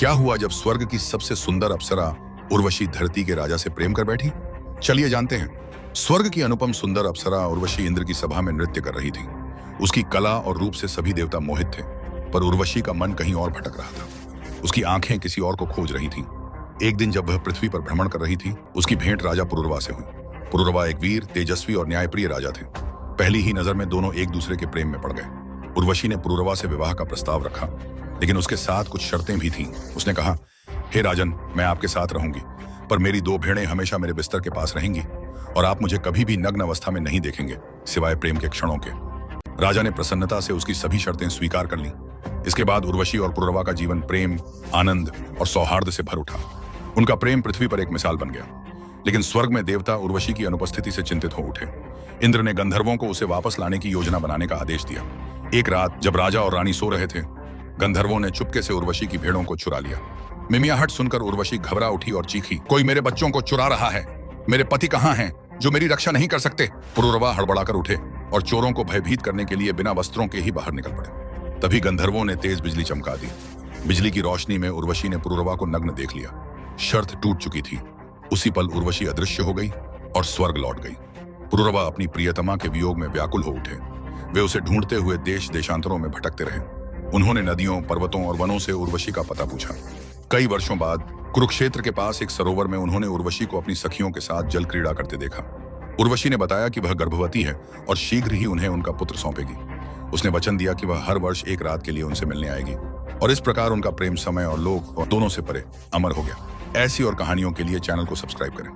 क्या हुआ जब स्वर्ग की सबसे सुंदर अप्सरा उर्वशी धरती के राजा से प्रेम कर बैठी? चलिए जानते हैं। स्वर्ग की अनुपम सुंदर अप्सरा उर्वशी इंद्र की सभा में नृत्य कर रही थी। उसकी कला और रूप से सभी देवता मोहित थे, पर उर्वशी का मन कहीं और भटक रहा था। उसकी आंखें किसी और को खोज रही थीं। एक दिन जब वह पृथ्वी पर भ्रमण कर रही थी, उसकी भेंट राजा पुरुरवा से हुई। पुरुरवा एक वीर, तेजस्वी और न्यायप्रिय राजा थे। पहली ही नजर में दोनों एक दूसरे के प्रेम में पड़ गए। उर्वशी ने पुरुरवा से विवाह का प्रस्ताव रखा, लेकिन उसके साथ कुछ शर्तें भी थीं। उसने कहा, हे राजन, मैं आपके साथ रहूंगी, पर मेरी 2 भेड़ें हमेशा मेरे बिस्तर के पास रहेंगी और आप मुझे कभी भी नग्न अवस्था में नहीं देखेंगे, सिवाय प्रेम के क्षणों के। राजा ने प्रसन्नता से उसकी सभी शर्तें स्वीकार कर लीं। इसके बाद उर्वशी और पुरुरवा का जीवन प्रेम, आनंद और सौहार्द से भर उठा। उनका प्रेम पृथ्वी पर एक मिसाल बन गया। लेकिन स्वर्ग में देवता उर्वशी की अनुपस्थिति से चिंतित हो उठे। इंद्र ने गंधर्वों को उसे वापस लाने की योजना बनाने का आदेश दिया। एक रात जब राजा और रानी सो रहे थे, गंधर्वों ने चुपके से उर्वशी की भेड़ों को चुरा लिया। मिमियाहट सुनकर उर्वशी घबरा उठी और चीखी, कोई मेरे बच्चों को चुरा रहा है। मेरे पति कहाँ हैं, जो मेरी रक्षा नहीं कर सकते? पुरुरवा हड़बड़ाकर उठे और चोरों को भयभीत करने के लिए बिना वस्त्रों के ही बाहर निकल पड़े। तभी गंधर्वों ने तेज बिजली चमका दी। बिजली की रोशनी में उर्वशी ने पुरुरवा को नग्न देख लिया। शर्त टूट चुकी थी। उसी पल उर्वशी अदृश्य हो गई और स्वर्ग लौट गई। पुरुरवा अपनी प्रियतमा के वियोग में व्याकुल हो उठे। वे उसे ढूंढते हुए देश देशांतरों में भटकते रहे। उन्होंने नदियों, पर्वतों और वनों से उर्वशी का पता पूछा। कई वर्षों बाद कुरुक्षेत्र के पास एक सरोवर में उन्होंने उर्वशी को अपनी सखियों के साथ जल क्रीड़ा करते देखा। उर्वशी ने बताया कि वह गर्भवती है और शीघ्र ही उन्हें उनका पुत्र सौंपेगी। उसने वचन दिया कि वह हर वर्ष एक रात के लिए उनसे मिलने आएगी, और इस प्रकार उनका प्रेम समय और लोक दोनों से परे अमर हो गया। ऐसी और कहानियों के लिए चैनल को सब्सक्राइब करें।